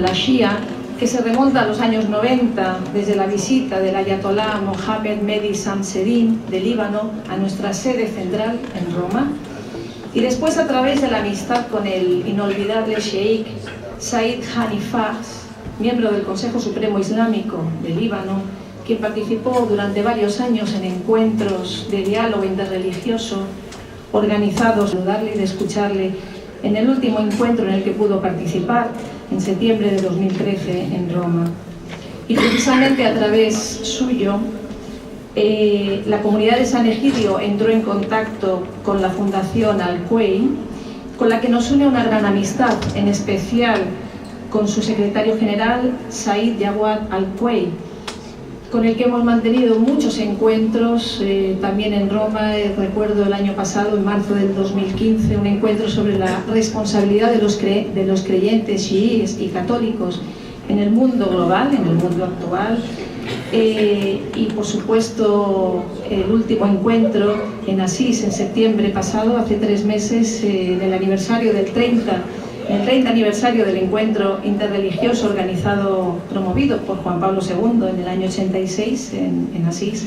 la Shia, que se remonta a los años 90 desde la visita del ayatolá Mohammed Mehdi Samseddin de Líbano a nuestra sede central en Roma, y después a través de la amistad con el inolvidable sheikh Said Hanifah, miembro del Consejo Supremo Islámico de Líbano, quien participó durante varios años en encuentros de diálogo interreligioso organizados, de saludarle y de escucharle en el último encuentro en el que pudo participar, en septiembre de 2013 en Roma. Y precisamente a través suyo, la comunidad de San Egidio entró en contacto con la Fundación Al-Quway, con la que nos une una gran amistad, en especial con su secretario general, Said Jawad Al-Quway, con el que hemos mantenido muchos encuentros, también en Roma. Recuerdo el año pasado, en marzo del 2015, un encuentro sobre la responsabilidad de los creyentes chiíes y católicos en el mundo global, en el mundo actual, y por supuesto el último encuentro en Asís en septiembre pasado, hace 3 meses, en el aniversario del 30 aniversario del encuentro interreligioso promovido por Juan Pablo II en el año 86 en Asís.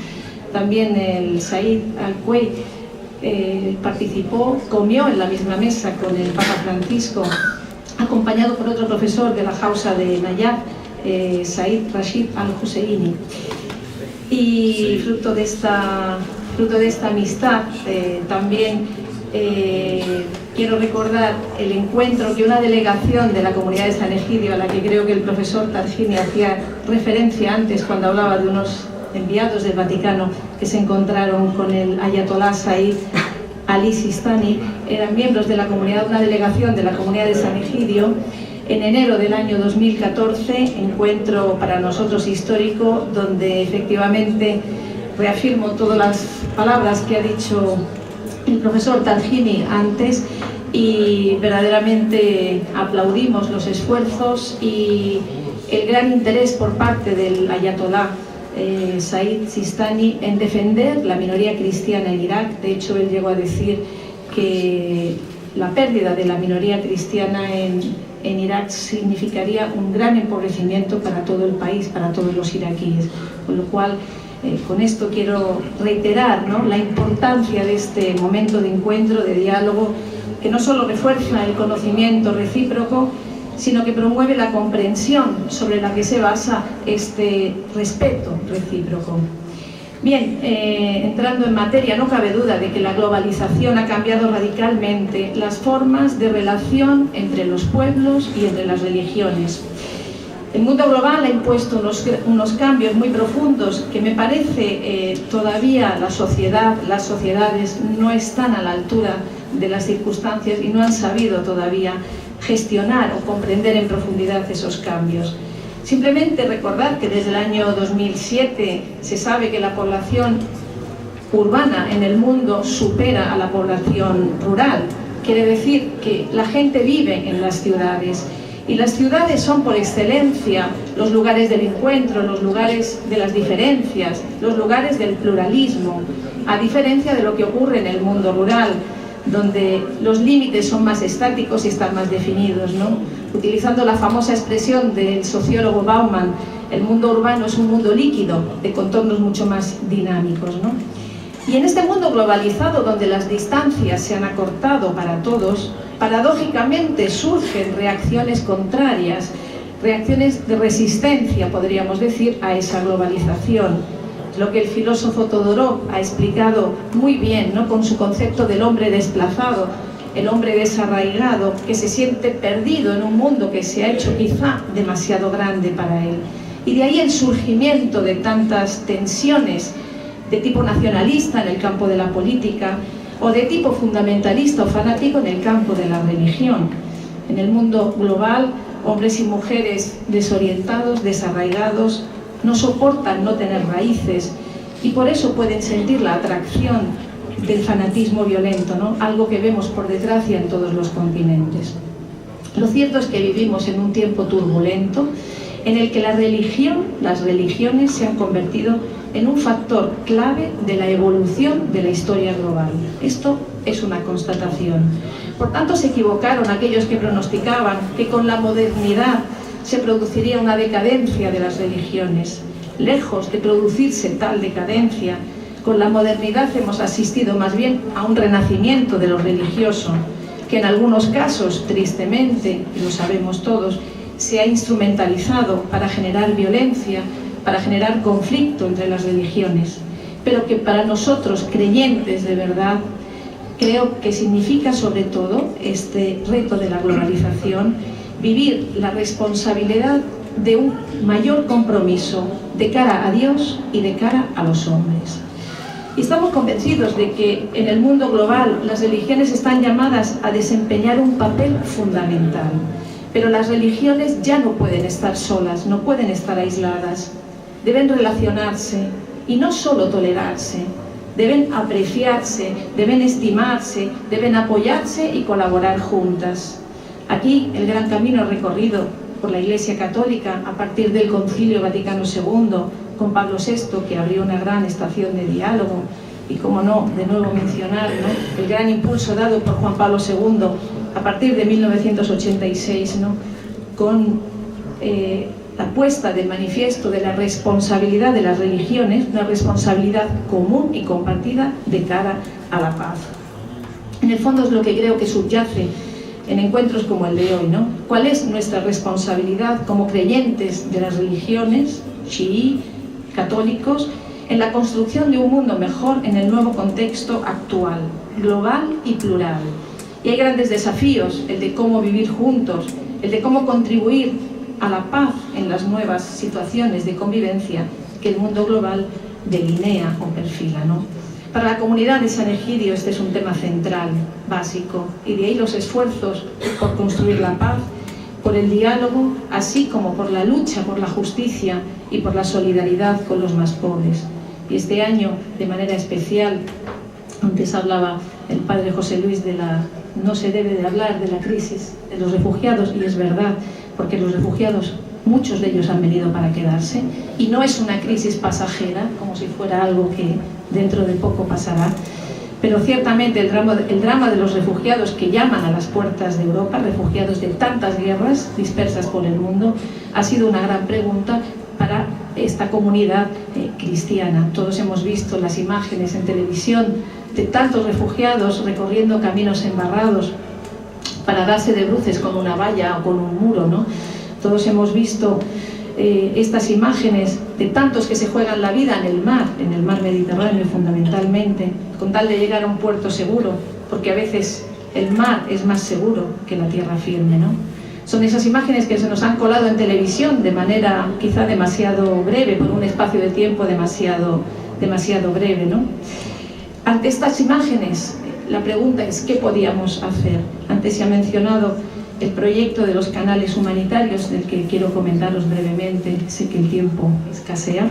También el Said Al-Quway participó, comió en la misma mesa con el Papa Francisco, acompañado por otro profesor de la Hausa de Nayab, Said Rashid Al-Husseini. Y fruto de esta amistad, también quiero recordar el encuentro que una delegación de la comunidad de San Egidio, a la que creo que el profesor Targini hacía referencia antes cuando hablaba de unos enviados del Vaticano que se encontraron con el ayatolá Said Ali Sistani, eran miembros de la comunidad, una delegación de la comunidad de San Egidio, en enero del año 2014, encuentro para nosotros histórico, donde efectivamente reafirmo todas las palabras que ha dicho el profesor Targini antes, y verdaderamente aplaudimos los esfuerzos y el gran interés por parte del ayatolá Said Sistani en defender la minoría cristiana en Irak. De hecho, él llegó a decir que la pérdida de la minoría cristiana en Irak significaría un gran empobrecimiento para todo el país, para todos los iraquíes. Con lo cual, con esto quiero reiterar, ¿no?, la importancia de este momento de encuentro, de diálogo, que no solo refuerza el conocimiento recíproco, sino que promueve la comprensión sobre la que se basa este respeto recíproco. Bien, entrando en materia, no cabe duda de que la globalización ha cambiado radicalmente las formas de relación entre los pueblos y entre las religiones. El mundo global ha impuesto unos cambios muy profundos que me parece todavía las sociedades no están a la altura de las circunstancias y no han sabido todavía gestionar o comprender en profundidad esos cambios. Simplemente recordar que desde el año 2007 se sabe que la población urbana en el mundo supera a la población rural. Quiere decir que la gente vive en las ciudades. Y las ciudades son por excelencia los lugares del encuentro, los lugares de las diferencias, los lugares del pluralismo, a diferencia de lo que ocurre en el mundo rural, donde los límites son más estáticos y están más definidos, ¿no? Utilizando la famosa expresión del sociólogo Bauman, el mundo urbano es un mundo líquido, de contornos mucho más dinámicos, ¿no? Y en este mundo globalizado, donde las distancias se han acortado para todos, paradójicamente surgen reacciones contrarias, reacciones de resistencia, podríamos decir, a esa globalización. Lo que el filósofo Todorov ha explicado muy bien, ¿no?, con su concepto del hombre desplazado, el hombre desarraigado, que se siente perdido en un mundo que se ha hecho quizá demasiado grande para él. Y de ahí el surgimiento de tantas tensiones de tipo nacionalista en el campo de la política, o de tipo fundamentalista o fanático en el campo de la religión. En el mundo global, hombres y mujeres desorientados, desarraigados, no soportan no tener raíces y por eso pueden sentir la atracción del fanatismo violento, ¿no?, algo que vemos por desgracia en todos los continentes. Lo cierto es que vivimos en un tiempo turbulento en el que las religiones se han convertido en un factor clave de la evolución de la historia global. Esto es una constatación. Por tanto, se equivocaron aquellos que pronosticaban que con la modernidad se produciría una decadencia de las religiones. Lejos de producirse tal decadencia, con la modernidad hemos asistido más bien a un renacimiento de lo religioso, que en algunos casos, tristemente, y lo sabemos todos, se ha instrumentalizado para generar violencia, para generar conflicto entre las religiones, pero que para nosotros, creyentes de verdad, creo que significa sobre todo este reto de la globalización, vivir la responsabilidad de un mayor compromiso de cara a Dios y de cara a los hombres. Y estamos convencidos de que en el mundo global las religiones están llamadas a desempeñar un papel fundamental, pero las religiones ya no pueden estar solas, no pueden estar aisladas, deben relacionarse y no solo tolerarse, deben apreciarse, deben estimarse, deben apoyarse y colaborar juntas. Aquí el gran camino recorrido por la Iglesia Católica a partir del Concilio Vaticano II, con Pablo VI, que abrió una gran estación de diálogo, y como no, de nuevo mencionar, ¿no?, el gran impulso dado por Juan Pablo II a partir de 1986, ¿no?, con la puesta de manifiesto de la responsabilidad de las religiones, una responsabilidad común y compartida de cara a la paz. En el fondo es lo que creo que subyace en encuentros como el de hoy, ¿no? ¿Cuál es nuestra responsabilidad como creyentes de las religiones, chií, católicos, en la construcción de un mundo mejor en el nuevo contexto actual, global y plural? Y hay grandes desafíos, el de cómo vivir juntos, el de cómo contribuir a la paz en las nuevas situaciones de convivencia que el mundo global delinea o perfila, ¿no? Para la comunidad de San Egidio este es un tema central, básico, y de ahí los esfuerzos por construir la paz, por el diálogo, así como por la lucha por la justicia y por la solidaridad con los más pobres. Y este año, de manera especial, antes hablaba el padre José Luis no se debe de hablar de la crisis de los refugiados, y es verdad, porque los refugiados, muchos de ellos han venido para quedarse, y no es una crisis pasajera, como si fuera algo que dentro de poco pasará, pero ciertamente el drama de los refugiados que llaman a las puertas de Europa, refugiados de tantas guerras dispersas por el mundo, ha sido una gran pregunta para esta comunidad cristiana. Todos hemos visto las imágenes en televisión de tantos refugiados recorriendo caminos embarrados para darse de bruces con una valla o con un muro, ¿no? Todos hemos visto estas imágenes de tantos que se juegan la vida en el mar Mediterráneo fundamentalmente, con tal de llegar a un puerto seguro, porque a veces el mar es más seguro que la tierra firme, ¿no? Son esas imágenes que se nos han colado en televisión de manera quizá demasiado breve, por un espacio de tiempo demasiado breve, ¿no? Ante estas imágenes, la pregunta es ¿qué podíamos hacer? Antes se ha mencionado el proyecto de los canales humanitarios, del que quiero comentaros brevemente, sé que el tiempo escasea.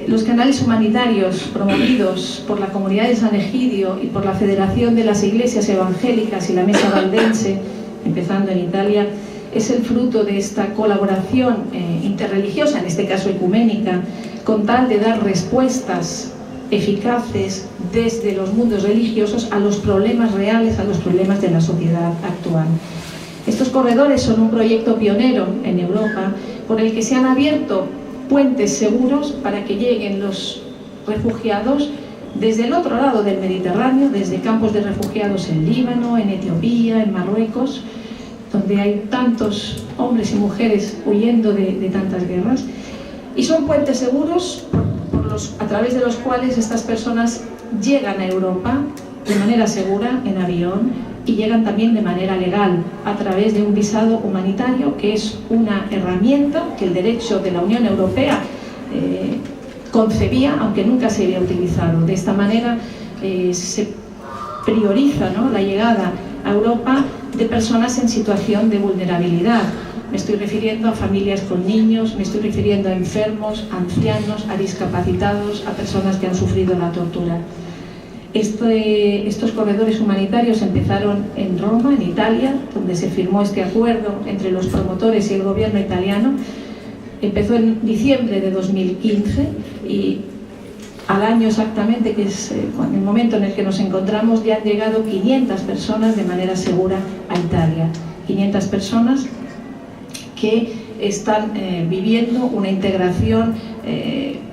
Los canales humanitarios promovidos por la Comunidad de San Egidio y por la Federación de las Iglesias Evangélicas y la Mesa Valdense, empezando en Italia, es el fruto de esta colaboración interreligiosa, en este caso ecuménica, con tal de dar respuestas eficaces desde los mundos religiosos a los problemas reales, a los problemas de la sociedad actual. Estos corredores son un proyecto pionero en Europa por el que se han abierto puentes seguros para que lleguen los refugiados desde el otro lado del Mediterráneo, desde campos de refugiados en Líbano, en Etiopía, en Marruecos, donde hay tantos hombres y mujeres huyendo de tantas guerras, y son puentes seguros a través de los cuales estas personas llegan a Europa de manera segura en avión y llegan también de manera legal a través de un visado humanitario, que es una herramienta que el derecho de la Unión Europea concebía, aunque nunca se había utilizado. De esta manera se prioriza, ¿no?, la llegada a Europa de personas en situación de vulnerabilidad. Me estoy refiriendo a familias con niños, me estoy refiriendo a enfermos, a ancianos, a discapacitados, a personas que han sufrido la tortura. Estos corredores humanitarios empezaron en Roma, en Italia, donde se firmó este acuerdo entre los promotores y el gobierno italiano. Empezó en diciembre de 2015 y al año exactamente, que es el momento en el que nos encontramos, ya han llegado 500 personas de manera segura a Italia. 500 personas que están viviendo una integración,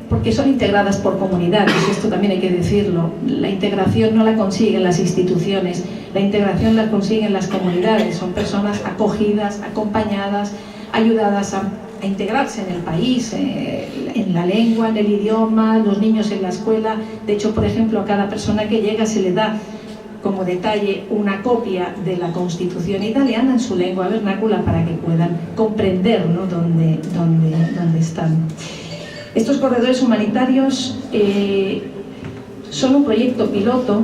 porque son integradas por comunidades, esto también hay que decirlo. La integración no la consiguen las instituciones, la integración la consiguen las comunidades, son personas acogidas, acompañadas, ayudadas a integrarse en el país, en la lengua, en el idioma, los niños en la escuela. De hecho, por ejemplo, a cada persona que llega se le da como detalle una copia de la Constitución italiana en su lengua vernácula para que puedan comprender, ¿no?, dónde están. Estos corredores humanitarios son un proyecto piloto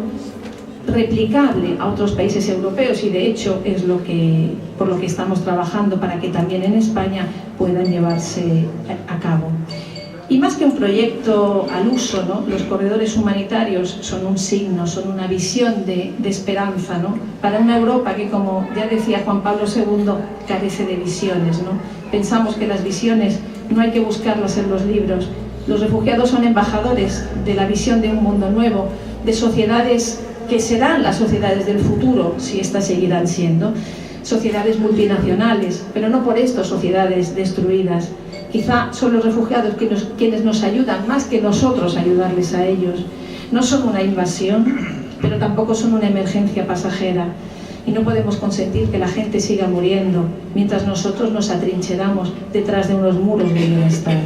replicable a otros países europeos y de hecho es por lo que estamos trabajando para que también en España puedan llevarse a cabo. Y más que un proyecto al uso, ¿no?, los corredores humanitarios son un signo, son una visión de esperanza, ¿no?, para una Europa que, como ya decía Juan Pablo II, carece de visiones, ¿no? Pensamos que las visiones no hay que buscarlas en los libros. Los refugiados son embajadores de la visión de un mundo nuevo, de sociedades que serán las sociedades del futuro, si éstas seguirán siendo sociedades multinacionales, pero no por esto sociedades destruidas. Quizá son los refugiados quienes nos ayudan más que nosotros ayudarles a ellos. No son una invasión, pero tampoco son una emergencia pasajera. Y no podemos consentir que la gente siga muriendo mientras nosotros nos atrincheramos detrás de unos muros de bienestar.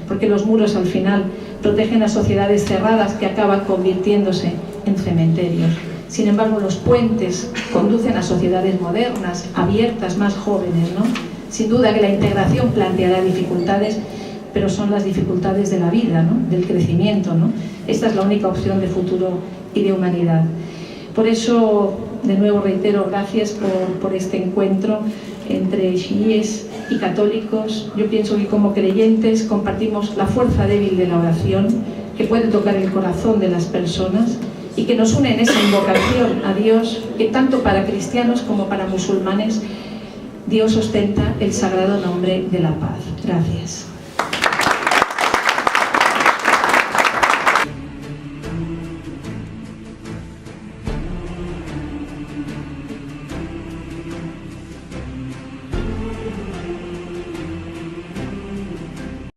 Porque los muros al final protegen a sociedades cerradas que acaban convirtiéndose en cementerios. Sin embargo, los puentes conducen a sociedades modernas, abiertas, más jóvenes, ¿no? Sin duda que la integración planteará dificultades, pero son las dificultades de la vida, ¿no?, del crecimiento, ¿no? Esta es la única opción de futuro y de humanidad. Por eso, de nuevo reitero, gracias por este encuentro entre chiíes y católicos. Yo pienso que como creyentes compartimos la fuerza débil de la oración, que puede tocar el corazón de las personas y que nos une en esa invocación a Dios, que tanto para cristianos como para musulmanes Dios ostenta el sagrado nombre de la paz. Gracias.